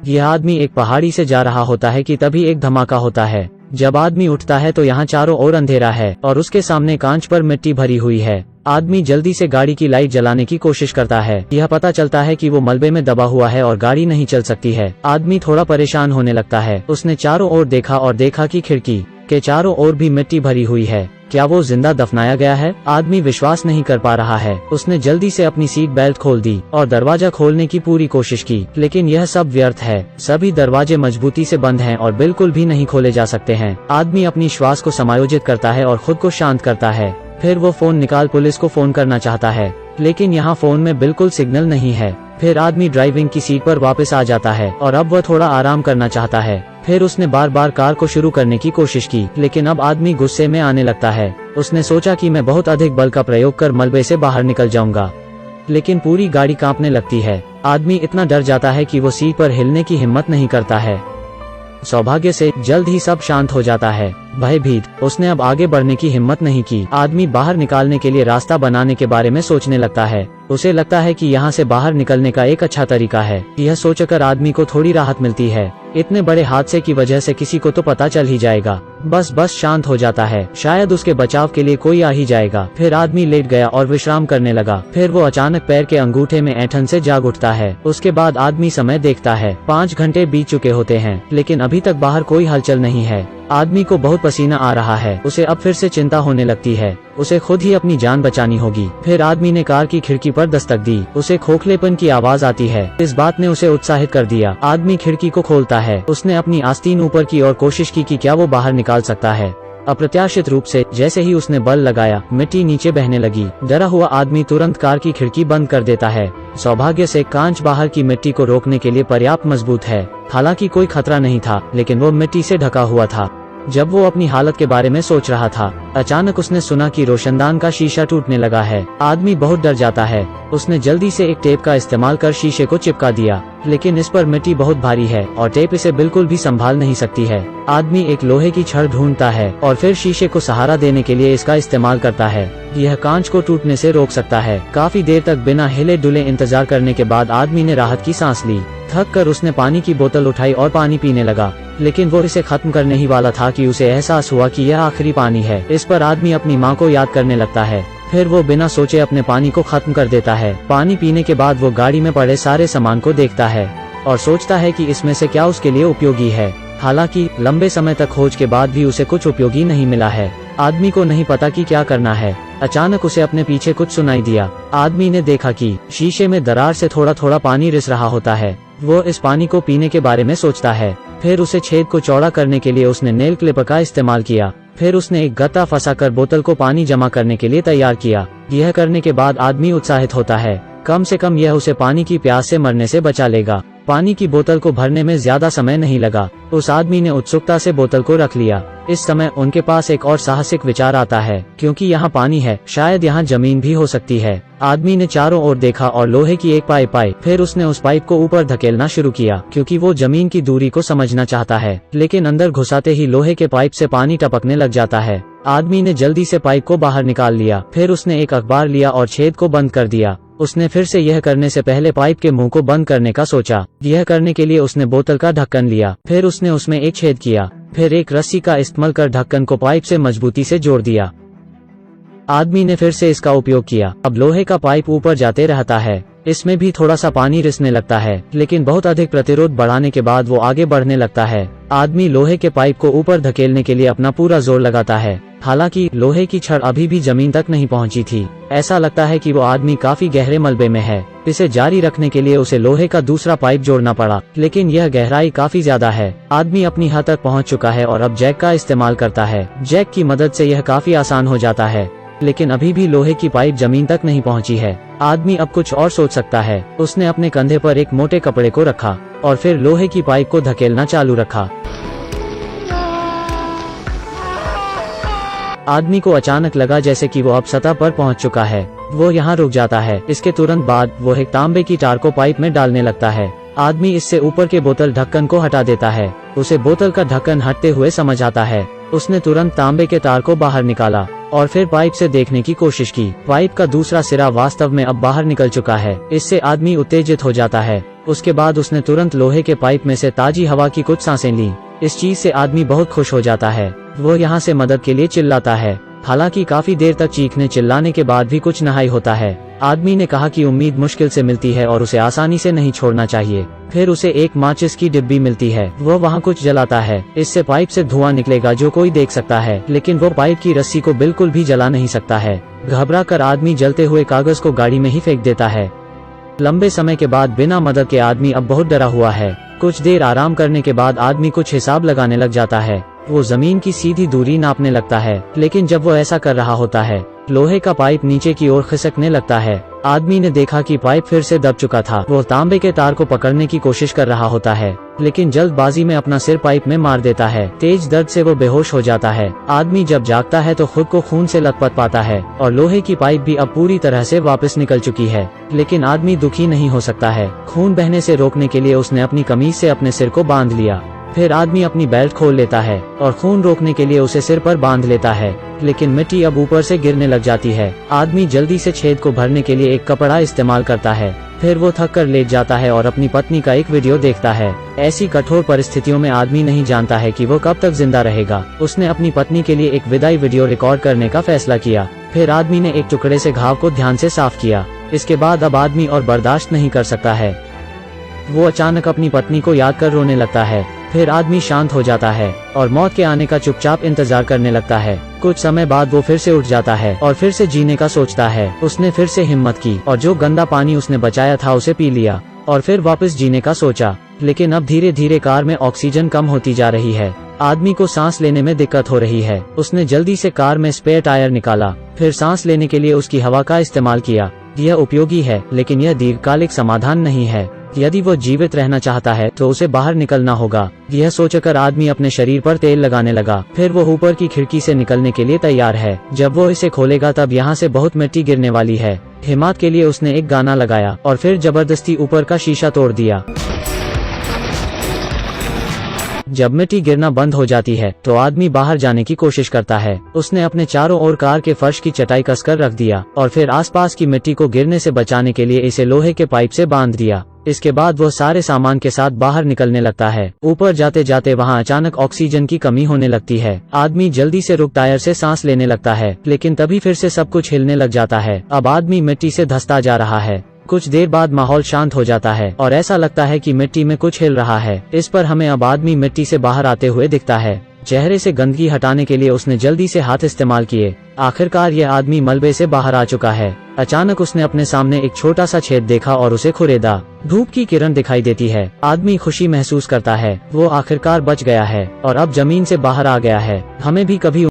यह आदमी एक पहाड़ी से जा रहा होता है कि तभी एक धमाका होता है। जब आदमी उठता है तो यहाँ चारों ओर अंधेरा है और उसके सामने कांच पर मिट्टी भरी हुई है। आदमी जल्दी से गाड़ी की लाइट जलाने की कोशिश करता है। यह पता चलता है कि वो मलबे में दबा हुआ है और गाड़ी नहीं चल सकती है। आदमी थोड़ा परेशान होने लगता है। उसने चारों ओर देखा और देखा कि खिड़की के चारों ओर भी मिट्टी भरी हुई है। क्या वो जिंदा दफनाया गया है? आदमी विश्वास नहीं कर पा रहा है। उसने जल्दी से अपनी सीट बेल्ट खोल दी और दरवाजा खोलने की पूरी कोशिश की, लेकिन यह सब व्यर्थ है। सभी दरवाजे मजबूती से बंद हैं और बिल्कुल भी नहीं खोले जा सकते हैं। आदमी अपनी श्वास को समायोजित करता है और खुद को शांत करता है। फिर वो फोन निकाल पुलिस को फोन करना चाहता है, लेकिन यहाँ फोन में बिल्कुल सिग्नल नहीं है। फिर आदमी ड्राइविंग की सीट पर वापस आ जाता है और अब वह थोड़ा आराम करना चाहता है। फिर उसने बार बार कार को शुरू करने की कोशिश की, लेकिन अब आदमी गुस्से में आने लगता है। उसने सोचा कि मैं बहुत अधिक बल का प्रयोग कर मलबे से बाहर निकल जाऊंगा, लेकिन पूरी गाड़ी कांपने लगती है। आदमी इतना डर जाता है कि वो सीट पर हिलने की हिम्मत नहीं करता है। सौभाग्य से जल्द ही सब शांत हो जाता है। भयभीत, उसने अब आगे बढ़ने की हिम्मत नहीं की। आदमी बाहर निकालने के लिए रास्ता बनाने के बारे में सोचने लगता है। उसे लगता है कि यहाँ से बाहर निकलने का एक अच्छा तरीका है। यह सोचकर आदमी को थोड़ी राहत मिलती है। इतने बड़े हादसे की वजह से किसी को तो पता चल ही जाएगा। बस शांत हो जाता है। शायद उसके बचाव के लिए कोई आ ही जाएगा। फिर आदमी लेट गया और विश्राम करने लगा। फिर वो अचानक पैर के अंगूठे में ऐंठन से जाग उठता है। उसके बाद आदमी समय देखता है। 5 घंटे बीत चुके होते हैं, लेकिन अभी तक बाहर कोई हलचल नहीं है। आदमी को बहुत पसीना आ रहा है। उसे अब फिर से चिंता होने लगती है। उसे खुद ही अपनी जान बचानी होगी। फिर आदमी ने कार की खिड़की पर दस्तक दी। उसे खोखलेपन की आवाज आती है। इस बात ने उसे उत्साहित कर दिया। आदमी खिड़की को खोलता है। उसने अपनी आस्तीन ऊपर की और कोशिश की कि क्या वो बाहर निकाल सकता है। अप्रत्याशित रूप से जैसे ही उसने बल लगाया, मिट्टी नीचे बहने लगी। डरा हुआ आदमी तुरंत कार की खिड़की बंद कर देता है। सौभाग्य से कांच बाहर की मिट्टी को रोकने के लिए पर्याप्त मजबूत है। हालांकि कोई खतरा नहीं था, लेकिन वो मिट्टी से ढका हुआ था। जब वो अपनी हालत के बारे में सोच रहा था, अचानक उसने सुना कि रोशनदान का शीशा टूटने लगा है। आदमी बहुत डर जाता है। उसने जल्दी से एक टेप का इस्तेमाल कर शीशे को चिपका दिया, लेकिन इस पर मिट्टी बहुत भारी है और टेप इसे बिल्कुल भी संभाल नहीं सकती है। आदमी एक लोहे की छड़ ढूंढता है और फिर शीशे को सहारा देने के लिए इसका इस्तेमाल करता है। यह कांच को टूटने से रोक सकता है। काफी देर तक बिना हिले डुले इंतजार करने के बाद आदमी ने राहत की सांस ली। थक कर उसने पानी की बोतल उठाई और पानी पीने लगा, लेकिन वो इसे खत्म करने ही वाला था कि उसे एहसास हुआ कि यह आखिरी पानी है। इस पर आदमी अपनी माँ को याद करने लगता है। फिर वो बिना सोचे अपने पानी को खत्म कर देता है। पानी पीने के बाद वो गाड़ी में पड़े सारे सामान को देखता है और सोचता है कि इसमें से क्या उसके लिए उपयोगी है। हालांकि लंबे समय तक खोज के बाद भी उसे कुछ उपयोगी नहीं मिला है। आदमी को नहीं पता कि क्या करना है। अचानक उसे अपने पीछे कुछ सुनाई दिया। आदमी ने देखा कि शीशे में दरार से थोड़ा थोड़ा पानी रिस रहा होता है। वो इस पानी को पीने के बारे में सोचता है। फिर उसे छेद को चौड़ा करने के लिए उसने नेल क्लिपर का इस्तेमाल किया। फिर उसने एक गत्ता फंसाकर बोतल को पानी जमा करने के लिए तैयार किया। यह करने के बाद आदमी उत्साहित होता है। कम से कम यह उसे पानी की प्यास से मरने से बचा लेगा। पानी की बोतल को भरने में ज्यादा समय नहीं लगा। उस आदमी ने उत्सुकता से बोतल को रख लिया। इस समय उनके पास एक और साहसिक विचार आता है, क्योंकि यहाँ पानी है, शायद यहाँ जमीन भी हो सकती है। आदमी ने चारों ओर देखा और लोहे की एक पाइप आई। फिर उसने उस पाइप को ऊपर धकेलना शुरू किया, क्योंकि वो जमीन की दूरी को समझना चाहता है। लेकिन अंदर घुसाते ही लोहे के पाइप से पानी टपकने लग जाता है। आदमी ने जल्दी से पाइप को बाहर निकाल लिया। फिर उसने एक अखबार लिया और छेद को बंद कर दिया। उसने फिर से यह करने से पहले पाइप के मुंह को बंद करने का सोचा। यह करने के लिए उसने बोतल का ढक्कन लिया। फिर उसने उसमें एक छेद किया। फिर एक रस्सी का इस्तेमाल कर ढक्कन को पाइप से मजबूती से जोड़ दिया। आदमी ने फिर से इसका उपयोग किया। अब लोहे का पाइप ऊपर जाते रहता है। इसमें भी थोड़ा सा पानी रिसने लगता है, लेकिन बहुत अधिक प्रतिरोध बढ़ाने के बाद वो आगे बढ़ने लगता है। आदमी लोहे के पाइप को ऊपर धकेलने के लिए अपना पूरा जोर लगाता है। हालांकि लोहे की छड़ अभी भी जमीन तक नहीं पहुंची थी। ऐसा लगता है कि वो आदमी काफी गहरे मलबे में है। इसे जारी रखने के लिए उसे लोहे का दूसरा पाइप जोड़ना पड़ा, लेकिन यह गहराई काफी ज्यादा है। आदमी अपनी हद तक पहुंच चुका है और अब जैक का इस्तेमाल करता है। जैक की मदद से यह काफी आसान हो जाता है, लेकिन अभी भी लोहे की पाइप जमीन तक नहीं पहुंची है। आदमी अब कुछ और सोच सकता है। उसने अपने कंधे पर एक मोटे कपड़े को रखा और फिर लोहे की पाइप को धकेलना चालू रखा। आदमी को अचानक लगा जैसे कि वो अब सतह पर पहुंच चुका है। वो यहाँ रुक जाता है। इसके तुरंत बाद वो एक तांबे की तार को पाइप में डालने लगता है। आदमी इससे ऊपर के बोतल ढक्कन को हटा देता है। उसे बोतल का ढक्कन हटते हुए समझ आता है। उसने तुरंत तांबे के तार को बाहर निकाला और फिर पाइप से देखने की कोशिश की। पाइप का दूसरा सिरा वास्तव में अब बाहर निकल चुका है। इससे आदमी उत्तेजित हो जाता है। उसके बाद उसने तुरंत लोहे के पाइप में से ताजी हवा की कुछ सांसें ली। इस चीज से आदमी बहुत खुश हो जाता है। वो यहाँ से मदद के लिए चिल्लाता है। हालांकि काफी देर तक चीखने चिल्लाने के बाद भी कुछ नहीं होता है। आदमी ने कहा कि उम्मीद मुश्किल से मिलती है और उसे आसानी से नहीं छोड़ना चाहिए। फिर उसे एक माचिस की डिब्बी मिलती है। वो वहाँ कुछ जलाता है। इससे पाइप से धुआं निकलेगा जो कोई देख सकता है, लेकिन वो पाइप की रस्सी को बिल्कुल भी जला नहीं सकता है। घबरा कर आदमी जलते हुए कागज को गाड़ी में ही फेंक देता है। लंबे समय के बाद बिना मदद के आदमी अब बहुत डरा हुआ है। कुछ देर आराम करने के बाद आदमी कुछ हिसाब लगाने लग जाता है। वो जमीन की सीधी दूरी नापने लगता है, लेकिन जब वो ऐसा कर रहा होता है, लोहे का पाइप नीचे की ओर खिसकने लगता है। आदमी ने देखा कि पाइप फिर से दब चुका था। वो तांबे के तार को पकड़ने की कोशिश कर रहा होता है, लेकिन जल्दबाजी में अपना सिर पाइप में मार देता है। तेज दर्द से वो बेहोश हो जाता है। आदमी जब जागता है तो खुद को खून से लथपथ पाता है और लोहे की पाइप भी अब पूरी तरह से वापस निकल चुकी है। लेकिन आदमी दुखी नहीं हो सकता है। खून बहने से रोकने के लिए उसने अपनी कमीज से अपने सिर को बांध लिया। फिर आदमी अपनी बेल्ट खोल लेता है और खून रोकने के लिए उसे सिर पर बांध लेता है, लेकिन मिट्टी अब ऊपर से गिरने लग जाती है। आदमी जल्दी से छेद को भरने के लिए एक कपड़ा इस्तेमाल करता है। फिर वो थक कर लेट जाता है और अपनी पत्नी का एक वीडियो देखता है। ऐसी कठोर परिस्थितियों में आदमी नहीं जानता है कि वो कब तक जिंदा रहेगा। उसने अपनी पत्नी के लिए एक विदाई वीडियो रिकॉर्ड करने का फैसला किया। फिर आदमी ने एक टुकड़े से घाव को ध्यान से साफ किया। इसके बाद अब आदमी और बर्दाश्त नहीं कर सकता है। वो अचानक अपनी पत्नी को याद कर रोने लगता है। फिर आदमी शांत हो जाता है और मौत के आने का चुपचाप इंतजार करने लगता है। कुछ समय बाद वो फिर से उठ जाता है और फिर से जीने का सोचता है। उसने फिर से हिम्मत की और जो गंदा पानी उसने बचाया था उसे पी लिया और फिर वापस जीने का सोचा। लेकिन अब धीरे धीरे कार में ऑक्सीजन कम होती जा रही है। आदमी को सांस लेने में दिक्कत हो रही है। उसने जल्दी से कार में स्पेयर टायर निकाला। फिर सांस लेने के लिए उसकी हवा का इस्तेमाल किया। यह उपयोगी है, लेकिन यह दीर्घकालिक समाधान नहीं है। यदि वो जीवित रहना चाहता है तो उसे बाहर निकलना होगा। यह सोचकर आदमी अपने शरीर पर तेल लगाने लगा। फिर वो ऊपर की खिड़की से निकलने के लिए तैयार है। जब वो इसे खोलेगा तब यहाँ से बहुत मिट्टी गिरने वाली है। हिम्मत के लिए उसने एक गाना लगाया और फिर जबरदस्ती ऊपर का शीशा तोड़ दिया। जब मिट्टी गिरना बंद हो जाती है तो आदमी बाहर जाने की कोशिश करता है। उसने अपने चारों ओर कार के फर्श की चटाई कसकर रख दिया और फिर आसपास की मिट्टी को गिरने से बचाने के लिए इसे लोहे के पाइप से बांध दिया। इसके बाद वो सारे सामान के साथ बाहर निकलने लगता है। ऊपर जाते जाते वहाँ अचानक ऑक्सीजन की कमी होने लगती है। आदमी जल्दी से रुक टायर से सांस लेने लगता है, लेकिन तभी फिर से सब कुछ हिलने लग जाता है। अब आदमी मिट्टी से धंसता जा रहा है। कुछ देर बाद माहौल शांत हो जाता है और ऐसा लगता है कि मिट्टी में कुछ हिल रहा है। इस पर हमें अब आदमी मिट्टी से बाहर आते हुए दिखता है। चेहरे से गंदगी हटाने के लिए उसने जल्दी से हाथ इस्तेमाल किए। आखिरकार यह आदमी मलबे से बाहर आ चुका है। अचानक उसने अपने सामने एक छोटा सा छेद देखा और उसे खुरेदा। धूप की किरण दिखाई देती है। आदमी खुशी महसूस करता है। वो आखिरकार बच गया है और अब जमीन से बाहर आ गया है। हमें भी कभी